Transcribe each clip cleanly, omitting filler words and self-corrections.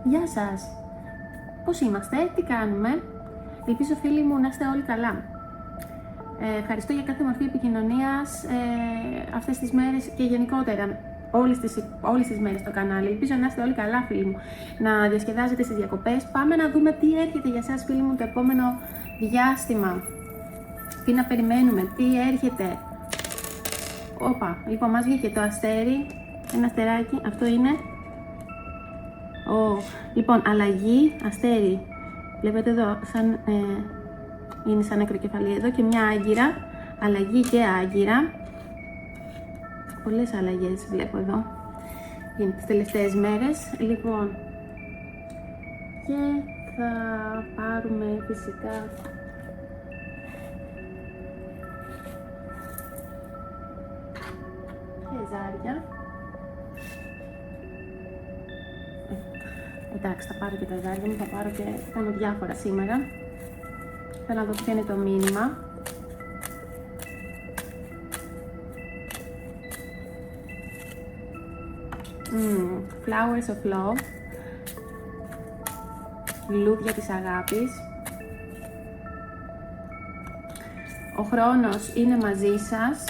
Γεια σας! Πώς είμαστε, τι κάνουμε? Ελπίζω φίλοι μου να είστε όλοι καλά. Ευχαριστώ για κάθε μορφή επικοινωνίας αυτές τις μέρες και γενικότερα όλες τις μέρες στο κανάλι. Ελπίζω να είστε όλοι καλά φίλοι μου, να διασκεδάζετε στις διακοπές. Πάμε να δούμε τι έρχεται για σας φίλοι μου το επόμενο διάστημα. Τι να περιμένουμε, τι έρχεται. Όπα, λοιπόν μας βγήκε το αστέρι, ένα αστεράκι, αυτό είναι. Λοιπόν, αλλαγή, αστέρι. Βλέπετε εδώ, είναι σαν νεκροκεφαλή εδώ και μια άγκυρα. Αλλαγή και άγκυρα. Πολλές αλλαγές βλέπω εδώ τις τελευταίες μέρες. Λοιπόν, και θα πάρουμε φυσικά και ζάρια. Εντάξει, θα πάρω και τα ζάρια μου, θα κάνω διάφορα σήμερα. Θέλω να δω ποιο είναι το μήνυμα. Flowers of Love. Λουλούδια της αγάπης. Ο χρόνος είναι μαζί σας.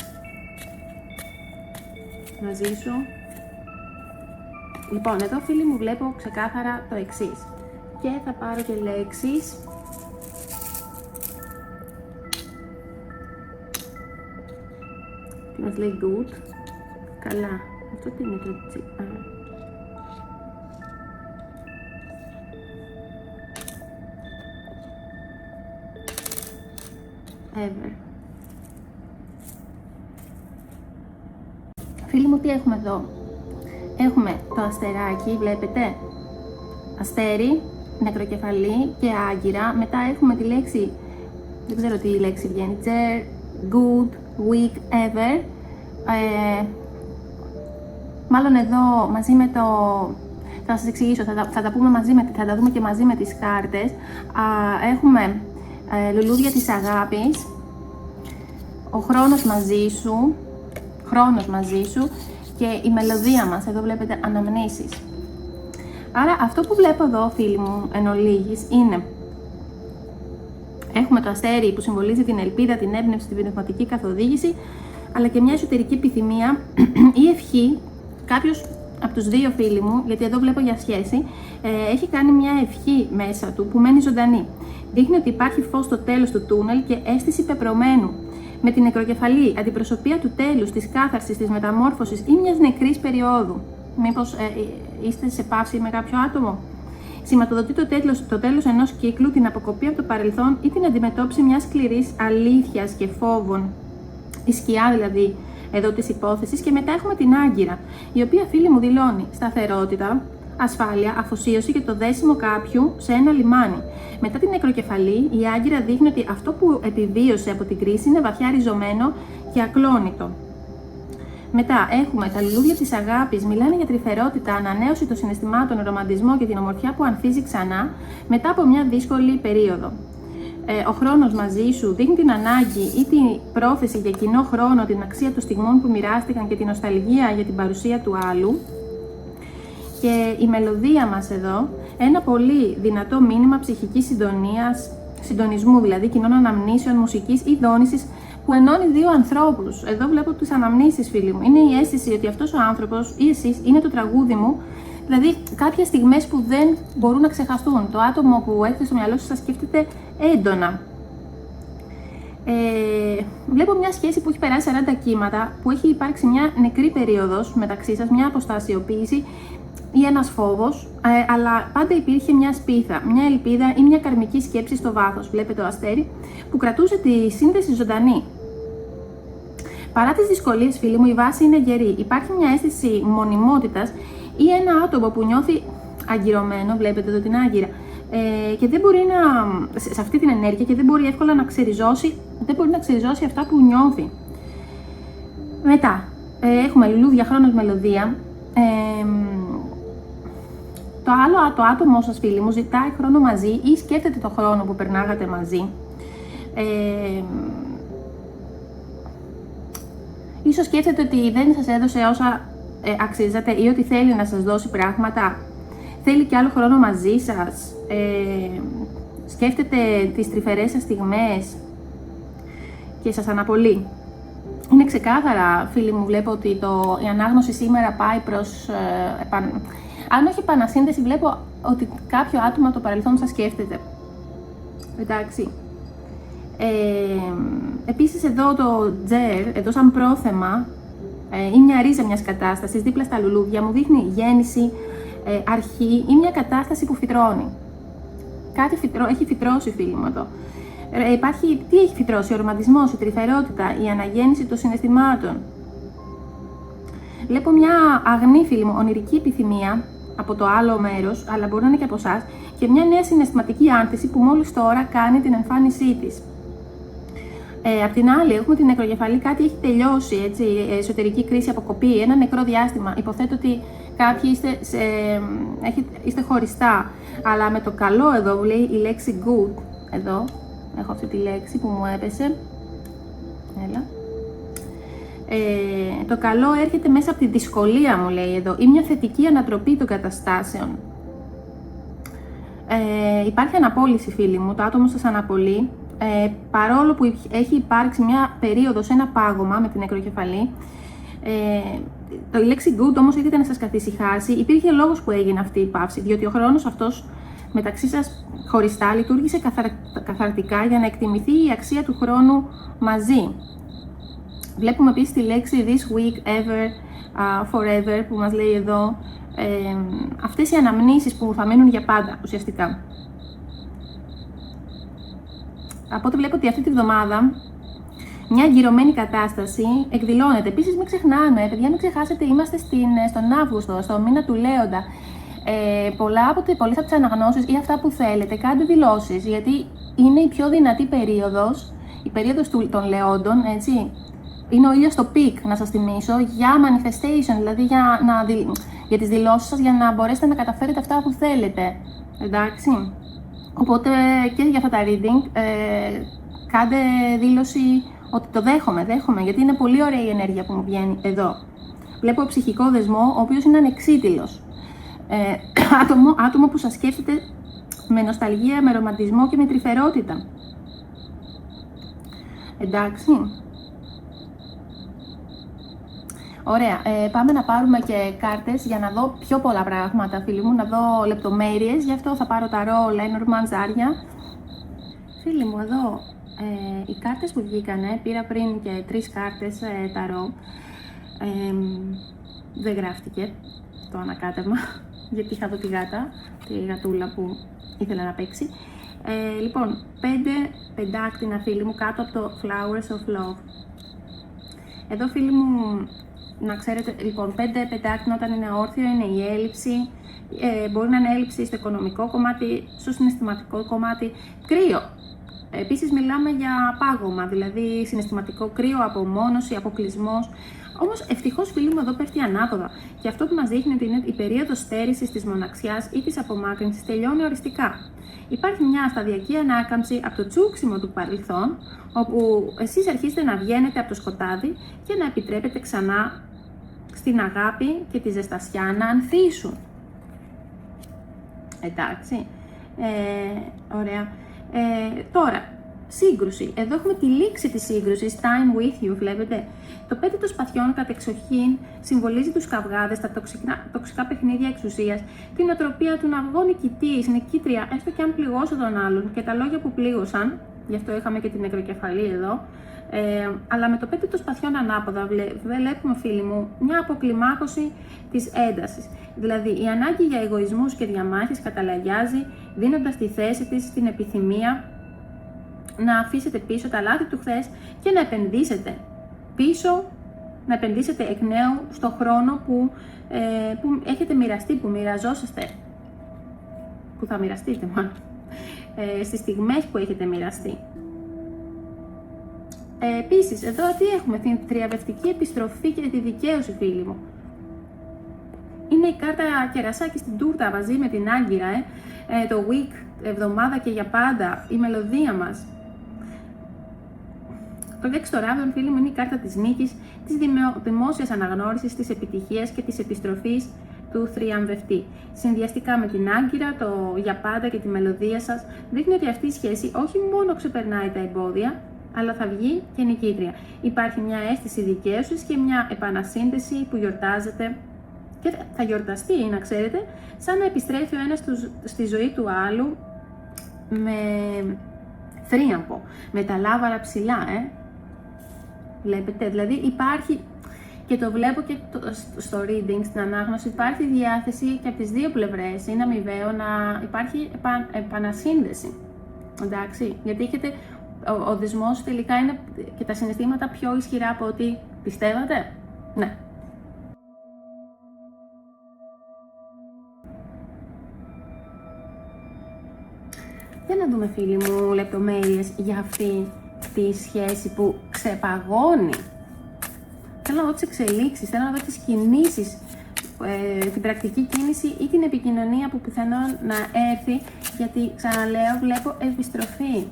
Μαζί σου. Λοιπόν, εδώ φίλοι μου βλέπω ξεκάθαρα το εξής. Και θα πάρω και λέξεις. Τι μας λέει good. Καλά. Αυτό τι είναι το έτσι. Ever. Φίλοι μου, τι έχουμε εδώ? Έχουμε το αστεράκι, βλέπετε, αστέρι, νεκροκεφαλή και άγκυρα. Μετά έχουμε τη λέξη, δεν ξέρω τι λέξη βγαίνει, chair, good, week, ever. Μάλλον εδώ μαζί με το, θα σας εξηγήσω, θα τα πούμε μαζί θα τα δούμε και μαζί με τις κάρτες. Έχουμε λουλούδια της αγάπης, ο χρόνος μαζί σου, και η μελωδία μας, εδώ βλέπετε αναμνήσεις. Άρα αυτό που βλέπω εδώ φίλοι μου εν ολίγης είναι, έχουμε το αστέρι που συμβολίζει την ελπίδα, την έμπνευση, την πνευματική καθοδήγηση, αλλά και μια εσωτερική επιθυμία ή ευχή. Κάποιος από τους δύο φίλοι μου, γιατί εδώ βλέπω για σχέση, έχει κάνει μια ευχή μέσα του που μένει ζωντανή. Δείχνει ότι υπάρχει φως στο τέλος του τούνελ και αίσθηση πεπρωμένου. Με την νεκροκεφαλή, αντιπροσωπεία του τέλους, της κάθαρσης, της μεταμόρφωσης ή μιας νεκρής περίοδου. Μήπως είστε σε παύση με κάποιο άτομο? Σηματοδοτεί το τέλος ενός κύκλου, την αποκοπή από το παρελθόν ή την αντιμετώπιση μιας σκληρής αλήθειας και φόβων. Η σκιά δηλαδή εδώ της υπόθεσης. Και μετά έχουμε την άγκυρα, η οποία φίλοι μου δηλώνει σταθερότητα, ασφάλεια, αφοσίωση και το δέσιμο κάποιου σε ένα λιμάνι. Μετά την νεκροκεφαλή, η άγκυρα δείχνει ότι αυτό που επιβίωσε από την κρίση είναι βαθιά ριζωμένο και ακλόνητο. Μετά έχουμε τα λουλούδια της αγάπης, μιλάνε για τρυφερότητα, ανανέωση των συναισθημάτων, ρομαντισμό και την ομορφιά που ανθίζει ξανά μετά από μια δύσκολη περίοδο. Ο χρόνος μαζί σου δείχνει την ανάγκη ή την πρόθεση για κοινό χρόνο, την αξία των στιγμών που μοιράστηκαν και την νοσταλγία για την παρουσία του άλλου. Και η μελωδία μας εδώ, ένα πολύ δυνατό μήνυμα ψυχικής συντονισμού, δηλαδή κοινών αναμνήσεων, μουσικής ή δόνησης που ενώνει δύο ανθρώπους. Εδώ βλέπω τις αναμνήσεις φίλοι μου. Είναι η αίσθηση ότι αυτός ο άνθρωπος ή εσείς είναι το τραγούδι μου, δηλαδή κάποιες στιγμές που δεν μπορούν να ξεχαστούν. Το άτομο που έχετε στο μυαλό σας θα σκέφτεται έντονα. Βλέπω μια σχέση που έχει περάσει 40 κύματα, που έχει υπάρξει μια νεκρή περίοδος μεταξύ σας, μια αποστασιοποίηση ή ένας φόβος, αλλά πάντα υπήρχε μια σπίθα, μια ελπίδα ή μια καρμική σκέψη στο βάθος. Βλέπετε το αστέρι που κρατούσε τη σύνδεση ζωντανή. Παρά τις δυσκολίες φίλοι μου, η βάση είναι γερή. Υπάρχει μια αίσθηση μονιμότητας ή ένα άτομο που νιώθει αγκυρωμένο, βλέπετε εδώ την άγκυρα, και δεν μπορεί σε αυτή την ενέργεια και δεν μπορεί εύκολα να ξεριζώσει, αυτά που νιώθει. Μετά έχουμε λουλούδια, χρόνος, μελωδία. Το άτομο σας φίλοι μου ζητάει χρόνο μαζί ή σκέφτεται το χρόνο που περνάγατε μαζί. Ίσως σκέφτεται ότι δεν σας έδωσε όσα αξίζατε ή ότι θέλει να σας δώσει πράγματα. θέλει και άλλο χρόνο μαζί σας, σκέφτεται τις τρυφερές σας στιγμές και σας αναπολύει. Είναι ξεκάθαρα, φίλοι μου, βλέπω ότι η ανάγνωση σήμερα πάει προς, αν όχι επανασύνδεση, βλέπω ότι κάποιο άτομο από το παρελθόν σας σκέφτεται. Εντάξει. Επίσης εδώ το τζερ, εδώ σαν πρόθεμα, ή μια ρίζα μιας κατάστασης δίπλα στα λουλούδια, μου δείχνει γέννηση, αρχή ή μια κατάσταση που φυτρώνει. Κάτι έχει φυτρώσει, φίλοι μου, εδώ. Τι έχει φυτρώσει? Ο ρομαντισμός, η τρυφερότητα, η αναγέννηση των συναισθημάτων. Βλέπω μια αγνή, φίλοι μου, ονειρική επιθυμία από το άλλο μέρος, αλλά μπορεί να είναι και από εσάς, και μια νέα συναισθηματική άνθηση που μόλις τώρα κάνει την εμφάνισή της. Απ' την άλλη, έχουμε την νεκροκεφαλή, κάτι έχει τελειώσει, έτσι, εσωτερική κρίση, αποκοπή, ένα νεκρό διάστημα. Υποθέτω ότι κάποιοι είστε χωριστά, αλλά με το καλό εδώ που λέει η λέξη good, εδώ, έχω αυτή τη λέξη που μου έπεσε, έλα. Το καλό έρχεται μέσα από τη δυσκολία, μου λέει εδώ, ή μια θετική ανατροπή των καταστάσεων. Υπάρχει αναπόλυση, φίλοι μου, το άτομο σας αναπολύει. Παρόλο που έχει υπάρξει μια περίοδος, ένα πάγωμα με την νεκροκεφαλή, η λέξη good όμως έρχεται να σας καθησυχάσει. Υπήρχε λόγος που έγινε αυτή η παύση, διότι ο χρόνος αυτός μεταξύ σας χωριστά λειτουργήσε καθαρτικά για να εκτιμηθεί η αξία του χρόνου μαζί. Βλέπουμε επίσης τη λέξη this week, ever, forever που μας λέει εδώ, αυτές οι αναμνήσεις που θα μείνουν για πάντα ουσιαστικά. Από ό,τι βλέπω ότι αυτή τη βδομάδα μια αγκυρωμένη κατάσταση εκδηλώνεται. Επίσης μην ξεχνάμε, παιδιά, μην ξεχάσετε, είμαστε στον Αύγουστο, στο μήνα του Λέοντα. Πολλές από τις αναγνώσεις ή αυτά που θέλετε, κάντε δηλώσεις, γιατί είναι η πιο δυνατή περίοδος, η περίοδος των Λεόντων, έτσι. Είναι ο ήλιος στο peak, να σας θυμίσω, για manifestation, δηλαδή για τις δηλώσεις σας, για να μπορέσετε να καταφέρετε αυτά που θέλετε, εντάξει. Οπότε και για αυτά τα reading, κάντε δήλωση ότι το δέχομαι, γιατί είναι πολύ ωραία η ενέργεια που μου βγαίνει εδώ. Βλέπω ψυχικό δεσμό, ο οποίος είναι ανεξίτηλος. Άτομο που σας σκέφτεται με νοσταλγία, με ρομαντισμό και με τρυφερότητα. Εντάξει. Ωραία, πάμε να πάρουμε και κάρτες για να δω πιο πολλά πράγματα, φίλοι μου, να δω λεπτομέρειες, γι' αυτό θα πάρω ταρό Lenormand Ζάρια. Φίλοι μου, εδώ οι κάρτες που βγήκανε, πήρα πριν και 3 κάρτες ταρό, δεν γράφτηκε το ανακάτεμα, γιατί είχα εδώ τη γάτα, τη γατούλα που ήθελα να παίξει. Λοιπόν, 5 πεντάκτηνα, φίλοι μου, κάτω από το Flowers of Love. Εδώ, φίλοι μου, να ξέρετε, λοιπόν, 5 πεντάκτηνα όταν είναι όρθιο είναι η έλλειψη, μπορεί να είναι έλλειψη στο οικονομικό κομμάτι, στο συναισθηματικό κομμάτι, κρύο. Επίσης μιλάμε για πάγωμα, δηλαδή συναισθηματικό κρύο, απομόνωση, αποκλεισμός. Όμως ευτυχώς, φίλοι μου, εδώ πέφτει ανάποδα. Και αυτό που μας δείχνει ότι είναι η περίοδος στέρησης της μοναξιάς ή της απομάκρυνσης τελειώνει οριστικά. Υπάρχει μια σταδιακή ανάκαμψη από το τσούξιμο του παρελθόν, όπου εσείς αρχίζετε να βγαίνετε από το σκοτάδι και να επιτρέπετε ξανά στην αγάπη και τη ζεστασιά να ανθίσουν. Εντάξει, ωραία. Τώρα, σύγκρουση. Εδώ έχουμε τη λήξη της σύγκρουσης, time with you, βλέπετε. Το 5 των σπαθιών κατεξοχήν συμβολίζει τους καυγάδες, τα τοξικά παιχνίδια εξουσίας, την οτροπία του να βγω νικητής, νικήτρια, έστω και αν πληγώσω τον άλλον και τα λόγια που πλήγωσαν, γι' αυτό είχαμε και την νεκροκεφαλή εδώ, αλλά με το 5 των σπαθιών ανάποδα βλέπουμε, φίλοι μου, μια αποκλιμάκωση της έντασης. Δηλαδή, η ανάγκη για εγωισμούς και διαμάχες καταλαγιάζει, δίνοντας τη θέση της στην επιθυμία να αφήσετε πίσω τα λάθη του χθες και να επενδύσετε πίσω, να επενδύσετε εκ νέου στο χρόνο που έχετε μοιραστεί, που μοιραζόσαστε, που θα μοιραστείτε μάλλον, στις στιγμές που έχετε μοιραστεί. Επίσης, εδώ τι έχουμε, την θριαμβευτική επιστροφή και τη δικαίωση, φίλοι μου. Είναι η κάρτα κερασάκι στην τούρτα μαζί με την άγκυρα, το week, εβδομάδα και για πάντα, η μελωδία μας. Το 6 των ράβδων, φίλοι μου, είναι η κάρτα της νίκης, της δημόσιας αναγνώρισης, της επιτυχίας και της επιστροφής του θριαμβευτή. Συνδυαστικά με την άγκυρα, το για πάντα και τη μελωδία σας, δείχνει ότι αυτή η σχέση όχι μόνο ξεπερνάει τα εμπόδια, αλλά θα βγει και νικήτρια. Υπάρχει μια αίσθηση δικαίωσης και μια επανασύνδεση που γιορτάζεται και θα γιορταστεί, να ξέρετε, σαν να επιστρέφει ο ένας στη ζωή του άλλου με θρίαμβο, με τα λάβαρα ψηλά, Βλέπετε, δηλαδή υπάρχει, και το βλέπω και στο reading, στην ανάγνωση, υπάρχει διάθεση και από τις δύο πλευρές, είναι αμοιβαίο να υπάρχει επανασύνδεση, εντάξει, γιατί έχετε, ο δεσμός τελικά είναι και τα συναισθήματα πιο ισχυρά από ό,τι πιστεύατε, ναι. Για να δούμε, φίλοι μου, λεπτομέρειες για αυτή τη σχέση που ξεπαγώνει. Θέλω να δω τις εξελίξεις, θέλω να δω τις κινήσεις, την πρακτική κίνηση ή την επικοινωνία που πιθανόν να έρθει, γιατί ξαναλέω, βλέπω επιστροφή.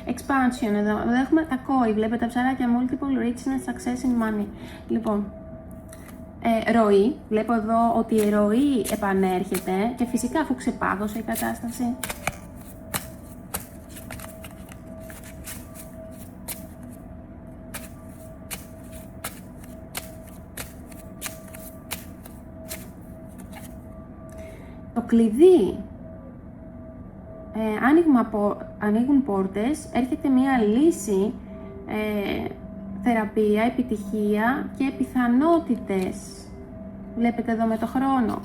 Expansion, εδώ έχουμε τα κόη, βλέπετε τα ψαράκια, multiple richness, success in money. Λοιπόν, ροή, βλέπω εδώ ότι η ροή επανέρχεται και φυσικά αφού ξεπάγωσε η κατάσταση. Το κλειδί, ανοίγουν πόρτες, έρχεται μία λύση, θεραπεία, επιτυχία και πιθανότητες. Βλέπετε εδώ με το χρόνο.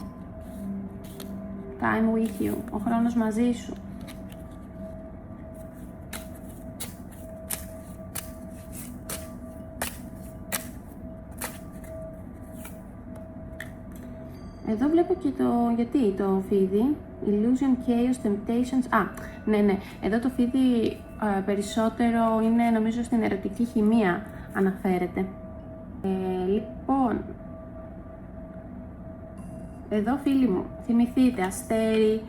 Time with you, ο χρόνος μαζί σου. Εδώ βλέπω και το φίδι, Illusion, Chaos, Temptations, ναι, εδώ το φίδι περισσότερο είναι, νομίζω, στην ερωτική χημεία αναφέρεται. Λοιπόν, εδώ, φίλοι μου, θυμηθείτε αστέρι,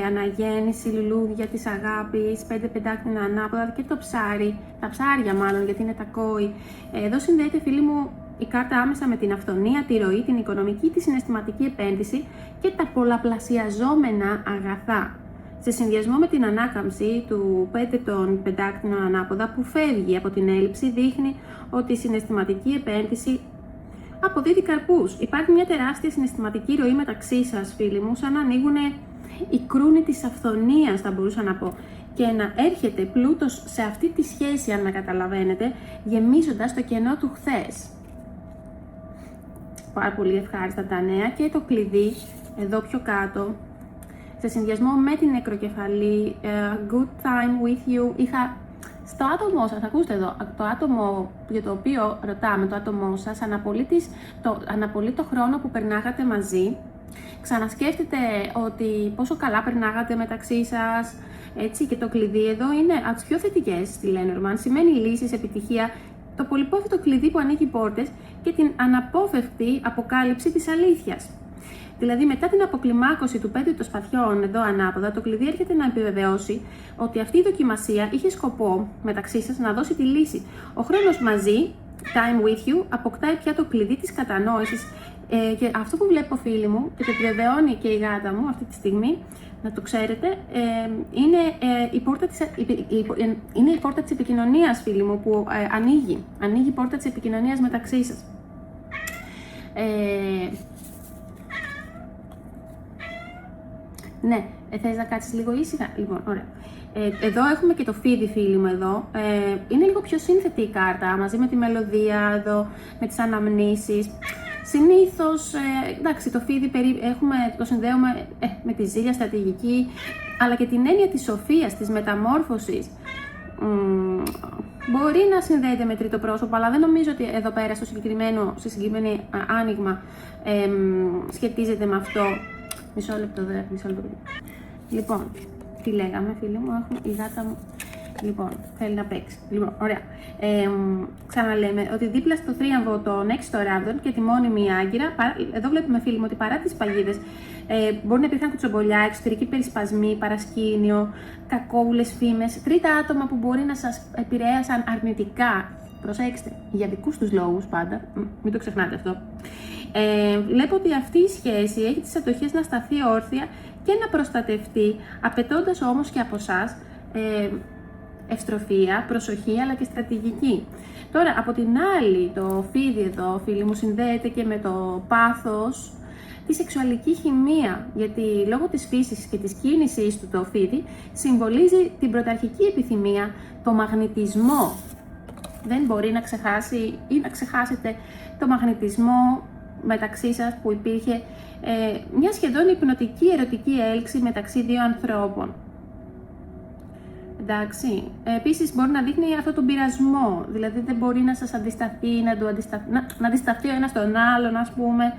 αναγέννηση, λουλούδια της αγάπης, 5 πεντάκρινα ανάποδα και το ψάρι, τα ψάρια μάλλον, γιατί είναι τα κόη. Εδώ συνδέεται, φίλοι μου, η κάρτα άμεσα με την αυθονία, τη ροή, την οικονομική, τη συναισθηματική επένδυση και τα πολλαπλασιαζόμενα αγαθά. Σε συνδυασμό με την ανάκαμψη του 5 των πεντάκρινων ανάποδα που φεύγει από την έλλειψη, δείχνει ότι η συναισθηματική επένδυση αποδίδει καρπούς. Υπάρχει μια τεράστια συναισθηματική ροή μεταξύ σας, φίλοι μου, σαν να ανοίγουν η κρούνη της αυθονίας, θα μπορούσα να πω, και να έρχεται πλούτος σε αυτή τη σχέση, αν με καταλαβαίνετε, γεμίζοντας το κενό του χθες. Πάρα πολύ ευχάριστα τα νέα. Και το κλειδί, εδώ πιο κάτω, σε συνδυασμό με την νεκροκεφαλή, good time with you, είχα στο άτομό σας, ακούστε εδώ, το άτομο για το οποίο ρωτάμε, το άτομό σας, αναπολύει το χρόνο που περνάγατε μαζί, ξανασκέφτεται ότι πόσο καλά περνάγατε μεταξύ σας, έτσι, και το κλειδί εδώ είναι από τις πιο θετικές στη Lenormand, σημαίνει λύσεις, επιτυχία, το πολυπόθητο κλειδί που ανοίγει πόρτες και την αναπόφευκτη αποκάλυψη της αλήθειας. Δηλαδή, μετά την αποκλιμάκωση του 5 των σπαθιών, εδώ ανάποδα, το κλειδί έρχεται να επιβεβαιώσει ότι αυτή η δοκιμασία είχε σκοπό μεταξύ σας να δώσει τη λύση. Ο χρόνος μαζί, time with you, αποκτάει πια το κλειδί της κατανόησης. Και αυτό που βλέπω, φίλοι μου, και το επιβεβαιώνει και η γάτα μου αυτή τη στιγμή, να το ξέρετε, είναι η πόρτα της επικοινωνίας, φίλοι μου, που ανοίγει. Ανοίγει η πόρτα της επικοινωνίας μεταξύ σας. Ναι, θες να κάτσεις λίγο ήσυχα? Λοιπόν, ωραία. Εδώ έχουμε και το φίδι, φίλοι μου, εδώ. Είναι λίγο πιο σύνθετη η κάρτα, μαζί με τη μελωδία εδώ, με τις αναμνήσεις. Συνήθως, εντάξει, το φίδι το συνδέουμε με τη ζήλια, στρατηγική, αλλά και την έννοια της σοφίας, της μεταμόρφωσης. Μπορεί να συνδέεται με τρίτο πρόσωπο, αλλά δεν νομίζω ότι εδώ πέρα στο συγκεκριμένο άνοιγμα σχετίζεται με αυτό. Μισό λεπτό. Λοιπόν, τι λέγαμε, φίλοι μου, έχουμε η γάτα μου. Λοιπόν, θέλει να παίξει. Λοιπόν, ωραία. Ξαναλέμε ότι δίπλα στο θρίαμβο των 6 των ράβδων και τη μόνιμη άγκυρα, εδώ βλέπουμε, φίλοι μου, ότι παρά τις παγίδες μπορεί να υπήρχαν κουτσομπολιά, εξωτερικοί περισπασμοί, παρασκήνιο, κακόβουλες φήμες, τρίτα άτομα που μπορεί να σας επηρέασαν αρνητικά προσέξτε, για δικούς τους λόγους πάντα, μην το ξεχνάτε αυτό, βλέπω ότι αυτή η σχέση έχει τις αντοχές να σταθεί όρθια και να προστατευτεί, απαιτώντας όμως και από εσάς ευστροφία, προσοχή αλλά και στρατηγική. Τώρα, από την άλλη, το φίδι εδώ, φίλοι μου, συνδέεται και με το πάθος, τη σεξουαλική χημεία, γιατί λόγω της φύσης και της κίνησης του το φίδι συμβολίζει την πρωταρχική επιθυμία, το μαγνητισμό. Δεν μπορεί να ξεχάσει ή να ξεχάσετε το μαγνητισμό μεταξύ σας που υπήρχε μια σχεδόν υπνοτική ερωτική έλξη μεταξύ δύο ανθρώπων. Εντάξει. Επίσης μπορεί να δείχνει αυτό τον πειρασμό, δηλαδή δεν μπορεί να σας αντισταθεί, να αντισταθεί ο ένας τον άλλον, ας πούμε,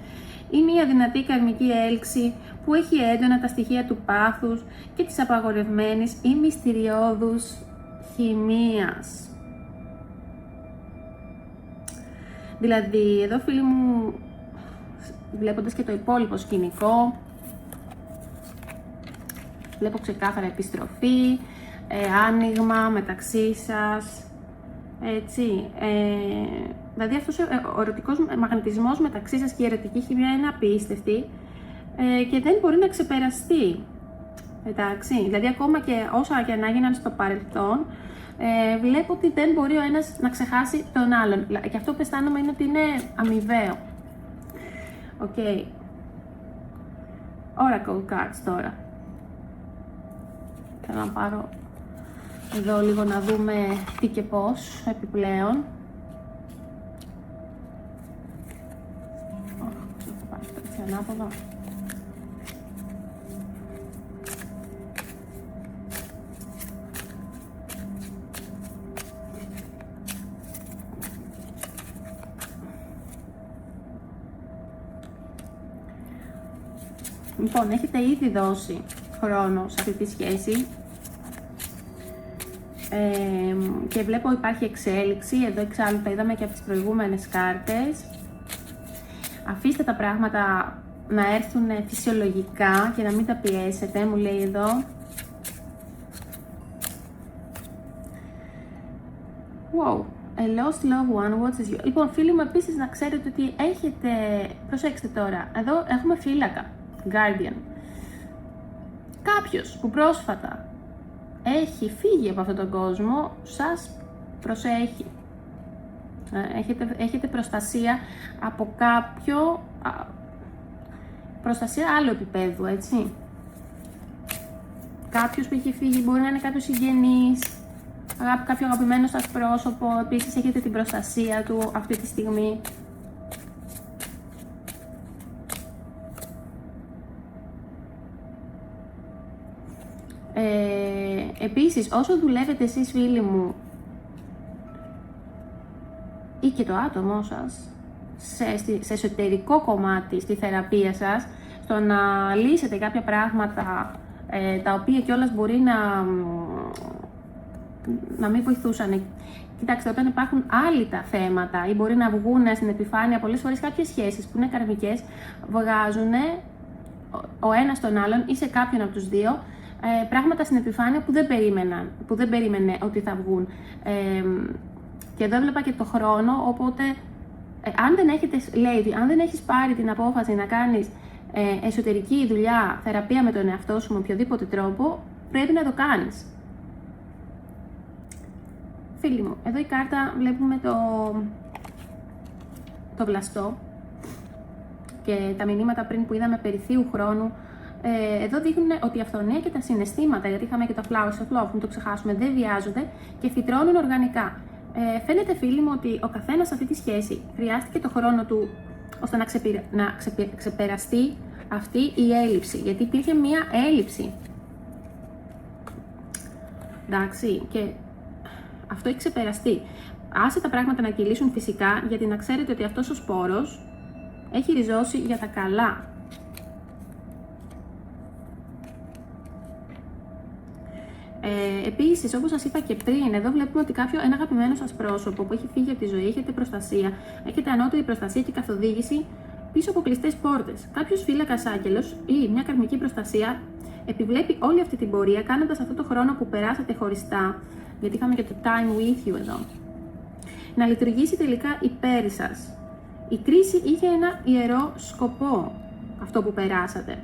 ή μια δυνατή καρμική έλξη που έχει έντονα τα στοιχεία του πάθους και της απαγορευμένης ή μυστηριώδους χημείας. Δηλαδή, εδώ φίλοι μου, βλέποντας και το υπόλοιπο σκηνικό, βλέπω ξεκάθαρα επιστροφή, άνοιγμα μεταξύ σας, έτσι. Δηλαδή αυτός ο ερωτικός μαγνητισμός μεταξύ σας και η ερωτική χημεία είναι απίστευτη και δεν μπορεί να ξεπεραστεί. Εντάξει, δηλαδή ακόμα και όσα και να έγιναν στο παρελθόν, βλέπω ότι δεν μπορεί ο ένας να ξεχάσει τον άλλον. Και αυτό που αισθάνομαι είναι ότι είναι αμοιβαίο. Okay. Oracle cards τώρα. Θέλω να πάρω εδώ λίγο να δούμε τι και πώς επιπλέον. Θα πάρω έτσι ανάποδα. Λοιπόν, έχετε ήδη δώσει χρόνο σε αυτή τη σχέση και βλέπω υπάρχει εξέλιξη, εδώ εξάλλου τα είδαμε και από τις προηγούμενες κάρτες. Αφήστε τα πράγματα να έρθουν φυσιολογικά και να μην τα πιέσετε, μου λέει εδώ. Wow, a lost loved one watches you. Λοιπόν, φίλοι μου, επίσης να ξέρετε ότι έχετε, προσέξτε τώρα, εδώ έχουμε φύλακα, guardian. Κάποιος που πρόσφατα έχει φύγει από αυτόν τον κόσμο, σας προσέχει. Έχετε προστασία από κάποιο, προστασία άλλου επίπεδου, έτσι. Κάποιος που έχει φύγει μπορεί να είναι κάποιος συγγενής, κάποιο αγαπημένο σας πρόσωπο, επίσης έχετε την προστασία του αυτή τη στιγμή. Επίσης, όσο δουλεύετε εσείς φίλοι μου ή και το άτομό σας σε εσωτερικό κομμάτι στη θεραπεία σας, στο να λύσετε κάποια πράγματα τα οποία κιόλας μπορεί να μην βοηθούσαν. Κοιτάξτε, όταν υπάρχουν άλλοι τα θέματα ή μπορεί να βγουν στην επιφάνεια πολλές φορές κάποιες σχέσεις που είναι καρμικές, βγάζουν ο ένας τον άλλον ή σε κάποιον από τους δύο πράγματα στην επιφάνεια που δεν περίμενε ότι θα βγουν. Και εδώ έβλεπα και το χρόνο, οπότε αν δεν έχετε, λέει, αν δεν έχεις πάρει την απόφαση να κάνεις εσωτερική δουλειά, θεραπεία με τον εαυτό σου με οποιοδήποτε τρόπο, πρέπει να το κάνεις. Φίλοι μου, εδώ η κάρτα βλέπουμε το βλαστό και τα μηνύματα πριν που είδαμε περί θείου χρόνου. Εδώ δείχνουν ότι η αυθονία και τα συναισθήματα, γιατί είχαμε και το flowers of love, μην το ξεχάσουμε, δεν βιάζονται και φυτρώνουν οργανικά. Φαίνεται, φίλοι μου, ότι ο καθένας σε αυτή τη σχέση χρειάστηκε το χρόνο του ώστε να ξεπεραστεί αυτή η έλλειψη, γιατί υπήρχε μία έλλειψη. Εντάξει, και αυτό έχει ξεπεραστεί. Άσε τα πράγματα να κυλήσουν φυσικά, γιατί να ξέρετε ότι αυτός ο σπόρος έχει ριζώσει για τα καλά. Επίσης, όπως σας είπα και πριν, εδώ βλέπουμε ότι ένα αγαπημένο σας πρόσωπο που έχει φύγει από τη ζωή, έχετε προστασία, έχετε ανώτερη προστασία και καθοδήγηση πίσω από κλειστές πόρτες. Κάποιος φύλακας άγγελος ή μια καρμική προστασία επιβλέπει όλη αυτή την πορεία, κάνοντας αυτό το χρόνο που περάσατε χωριστά, γιατί είχαμε και το time with you εδώ. να λειτουργήσει τελικά υπέρ σας. Η κρίση είχε ένα ιερό σκοπό, αυτό που περάσατε.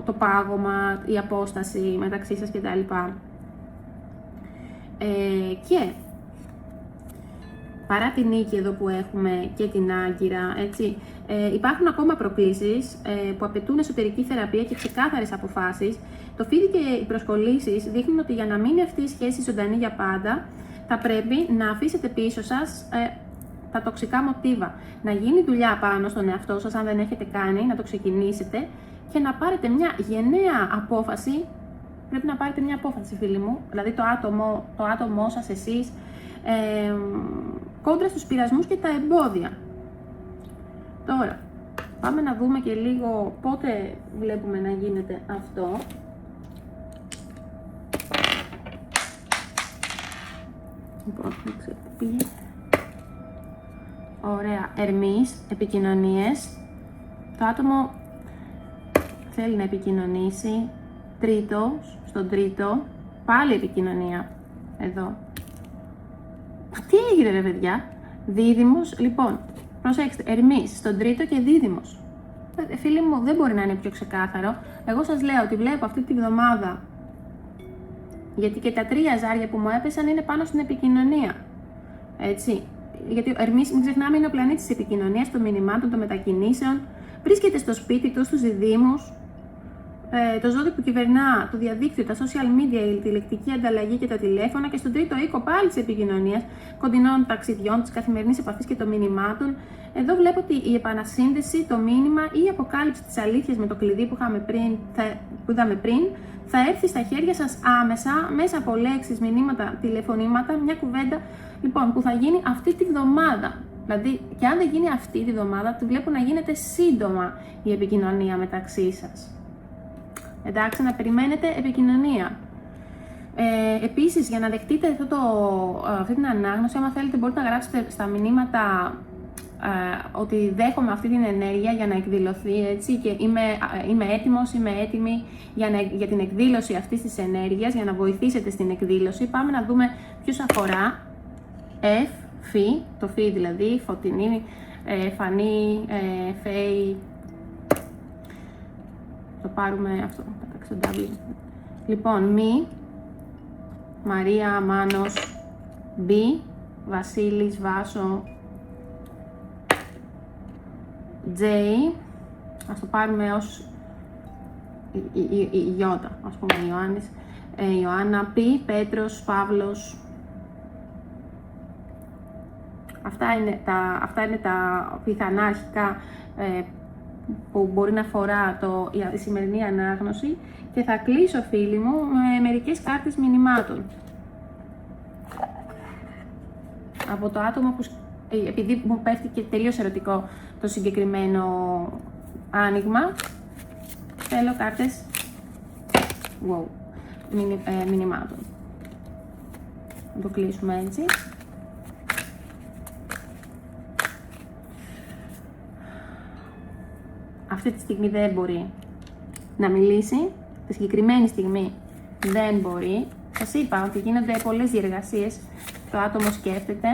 Το πάγωμα, η απόσταση μεταξύ σας κτλ. Και παρά την νίκη εδώ που έχουμε και την Άγκυρα, έτσι, υπάρχουν ακόμα προκλήσεις που απαιτούν εσωτερική θεραπεία και ξεκάθαρες αποφάσεις. Το φίδι και οι προσκολήσεις δείχνουν ότι για να μείνει αυτή η σχέση ζωντανή για πάντα, θα πρέπει να αφήσετε πίσω σας τα τοξικά μοτίβα. Να γίνει δουλειά πάνω στον εαυτό σας, αν δεν έχετε κάνει, να το ξεκινήσετε και να πάρετε μια γενναία απόφαση. Πρέπει να πάρετε μια απόφαση, φίλοι μου, δηλαδή το άτομό σας, εσείς, κόντρα στους πειρασμούς και τα εμπόδια. Τώρα, πάμε να δούμε και λίγο πότε βλέπουμε να γίνεται αυτό. Λοιπόν, πήγε. Ωραία, Ερμής, επικοινωνίες. Το άτομο θέλει να επικοινωνήσει. Στον τρίτο, πάλι επικοινωνία. Εδώ. Τι έγινε ρε παιδιά? Δίδυμος, λοιπόν, προσέξτε, Ερμής, στον τρίτο και δίδυμος. Φίλοι μου, δεν μπορεί να είναι πιο ξεκάθαρο. Εγώ σας λέω ότι βλέπω αυτή τη βδομάδα, γιατί και τα 3 ζάρια που μου έπεσαν είναι πάνω στην επικοινωνία. Έτσι. Γιατί ο Ερμής, μην ξεχνάμε, είναι ο πλανήτης της επικοινωνίας, των μηνυμάτων, των μετακινήσεων. Βρίσκεται στο σπίτι του, στους διδύμους. Το ζώδιο που κυβερνά το διαδίκτυο, τα social media, η τηλεκτική ανταλλαγή και τα τηλέφωνα, και στον τρίτο οίκο πάλι της επικοινωνίας, κοντινών ταξιδιών, της καθημερινής επαφής και των μηνυμάτων. Εδώ βλέπω ότι η επανασύνδεση, το μήνυμα ή η αποκάλυψη της αλήθειας με το κλειδί που είδαμε πριν, θα έρθει στα χέρια σας άμεσα, μέσα από λέξεις, μηνύματα, τηλεφωνήματα, μια κουβέντα λοιπόν, που θα γίνει αυτή τη βδομάδα. Δηλαδή, και αν δεν γίνει αυτή τη βδομάδα, τη βλέπω να γίνεται σύντομα η επικοινωνία μεταξύ σας. Εντάξει, να περιμένετε επικοινωνία. Επίσης, για να δεχτείτε αυτή την ανάγνωση, άμα θέλετε μπορείτε να γράψετε στα μηνύματα ότι δέχομαι αυτή την ενέργεια για να εκδηλωθεί, έτσι, και είμαι έτοιμος, είμαι έτοιμη για την εκδήλωση αυτής της ενέργειας, για να βοηθήσετε στην εκδήλωση. Πάμε να δούμε ποιους αφορά. Φι, το φι δηλαδή, φωτεινή, φανή, φέη. Το πάρουμε αυτό, πατάξω W. Λοιπόν, Μη, Μαρία, Μάνος, Μπι, Βασίλης, Βάσο, Τζέι, ας το πάρουμε ως η Ιώτα, ας πούμε, Ιωάννης, Ιωάννα, Πι, Πέτρος, Παύλος. Αυτά είναι τα πιθανά αρχικά που μπορεί να αφορά η σημερινή ανάγνωση, και θα κλείσω, φίλοι μου, με μερικές κάρτες μηνυμάτων από το άτομο που, επειδή μου πέφτει και τελείως ερωτικό το συγκεκριμένο άνοιγμα, θέλω κάρτες μηνυμάτων. Να το κλείσουμε έτσι. Αυτή τη στιγμή δεν μπορεί να μιλήσει, τη συγκεκριμένη στιγμή δεν μπορεί. Σας είπα ότι γίνονται πολλές διεργασίες, το άτομο σκέφτεται.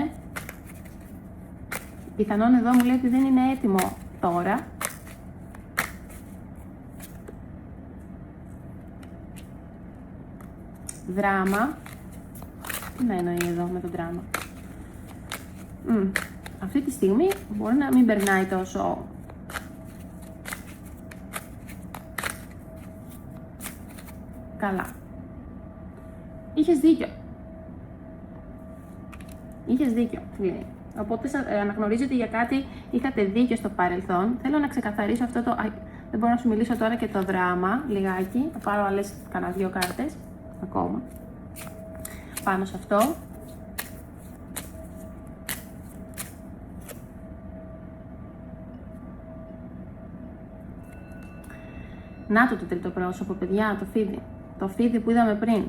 Πιθανόν εδώ μου λέει ότι δεν είναι έτοιμο τώρα. Δράμα. Τι να εννοεί εδώ με το δράμα? Αυτή τη στιγμή μπορεί να μην περνάει τόσο καλά. Είχες δίκιο. Είχες δίκιο, λέει. Οπότε αναγνωρίζω ότι για κάτι είχατε δίκιο στο παρελθόν. Θέλω να ξεκαθαρίσω αυτό το... Δεν μπορώ να σου μιλήσω τώρα και το δράμα, λιγάκι. Θα πάρω άλλες κανένα 2 κάρτες, ακόμα. Πάνω σε αυτό. Να το τρίτο πρόσωπο, παιδιά, το φίδι. Το φίδι που είδαμε πριν.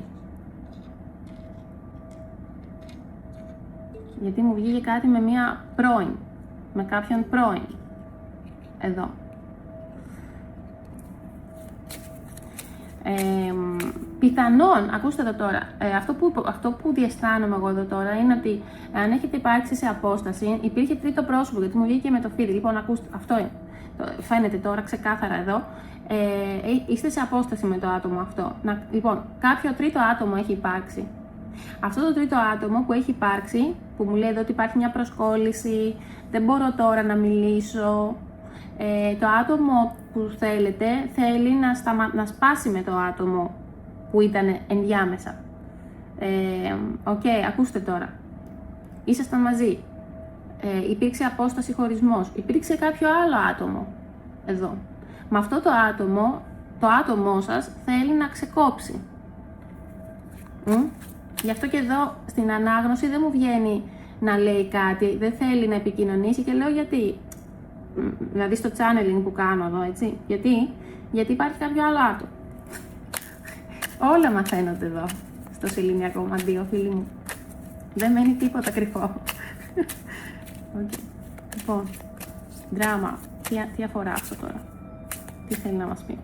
Γιατί μου βγήκε κάτι με μία πρώην. Με κάποιον πρώην. Εδώ. Πιθανόν, ακούστε εδώ τώρα, αυτό που διαισθάνομαι εγώ εδώ τώρα είναι ότι αν έχετε υπάρξει σε απόσταση, υπήρχε τρίτο πρόσωπο, γιατί μου βγήκε με το φίδι. Λοιπόν, ακούστε, αυτό είναι. Φαίνεται τώρα ξεκάθαρα εδώ. Είστε σε απόσταση με το άτομο αυτό. Λοιπόν, κάποιο τρίτο άτομο έχει υπάρξει. Αυτό το τρίτο άτομο που έχει υπάρξει, που μου λέει εδώ ότι υπάρχει μια προσκόλληση, δεν μπορώ τώρα να μιλήσω, το άτομο που θέλετε θέλει να σπάσει με το άτομο που ήταν ενδιάμεσα. Ακούστε τώρα. Ήσασταν μαζί. Υπήρξε απόσταση, χωρισμός. Υπήρξε κάποιο άλλο άτομο εδώ. Με αυτό το άτομό σας θέλει να ξεκόψει. Γι' αυτό και εδώ στην ανάγνωση δεν μου βγαίνει να λέει κάτι, δεν θέλει να επικοινωνήσει και λέω γιατί. Δηλαδή στο channeling που κάνω εδώ, έτσι. Γιατί υπάρχει κάποιο άλλο άτομο. Όλα μαθαίνονται εδώ, στο σεληνιακό μαντίο, φίλοι μου. Δεν μένει τίποτα κρυφό. Λοιπόν, δράμα. Τι αφορά αυτό τώρα. Τι θέλει να μας πει.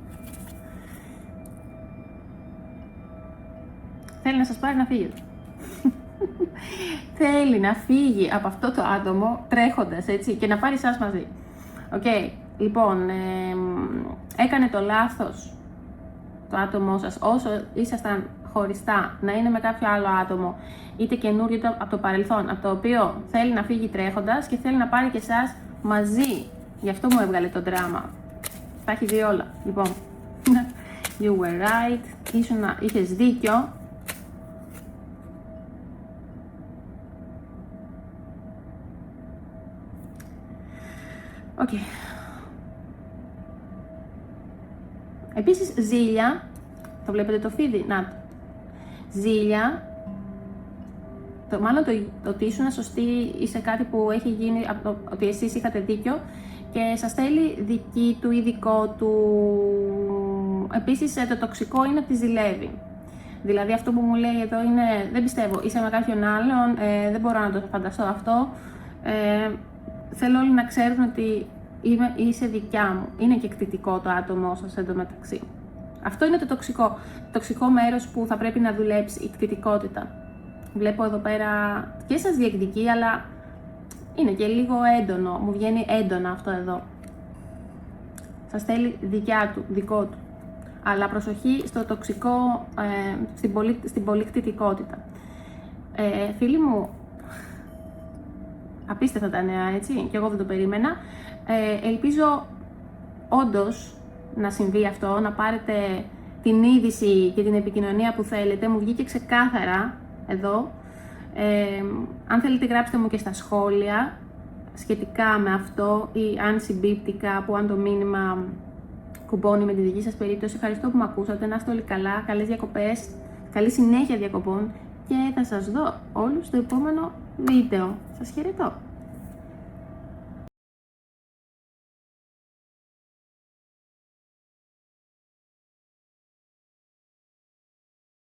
Θέλει να σας πάρει να φύγετε. Θέλει να φύγει από αυτό το άτομο τρέχοντας, έτσι, και να πάρει εσάς μαζί. Λοιπόν, έκανε το λάθος το άτομό σας όσο ήσασταν χωριστά να είναι με κάποιο άλλο άτομο, είτε καινούριο είτε από το παρελθόν, από το οποίο θέλει να φύγει τρέχοντας και θέλει να πάρει και εσάς μαζί. Γι' αυτό μου έβγαλε το δράμα. Τα έχει δει όλα. Λοιπόν, you were right, είχες δίκιο. Επίσης, ζήλια, το βλέπετε το φίδι, να το. Ζήλια, μάλλον το ότι ήσουν σωστή ή σε κάτι που έχει γίνει, ότι εσείς είχατε δίκιο και σας θέλει δική του ή δικό του. Επίσης, το τοξικό είναι ότι ζηλεύει. Δηλαδή, αυτό που μου λέει εδώ είναι, δεν πιστεύω, είσαι με κάποιον άλλον, δεν μπορώ να το φανταστώ αυτό, θέλω όλοι να ξέρουν ότι είσαι δικιά μου. Είναι και εκτιτικό το άτομό σας εντωμεταξύ. Αυτό είναι το τοξικό μέρος που θα πρέπει να δουλέψει, η εκτιτικότητα. Βλέπω εδώ πέρα και σας διεκδικεί, αλλά είναι και λίγο έντονο, μου βγαίνει έντονα αυτό εδώ. Σας θέλει δικιά του, δικό του. Αλλά προσοχή στο τοξικό, στην πολύ εκτιτικότητα. Φίλοι μου, απίστευτα τα νέα, έτσι, και εγώ δεν το περίμενα. Ελπίζω όντως να συμβεί αυτό, να πάρετε την είδηση και την επικοινωνία που θέλετε. Μου βγήκε ξεκάθαρα εδώ. Αν θέλετε γράψτε μου και στα σχόλια σχετικά με αυτό ή αν συμπίπτει κάπου, αν το μήνυμα κουμπώνει με τη δική σας περίπτωση. Ευχαριστώ που με ακούσατε, να είστε όλοι καλά, καλές διακοπές, καλή συνέχεια διακοπών και θα σας δω όλους στο επόμενο βίντεο. Σας χαιρετώ!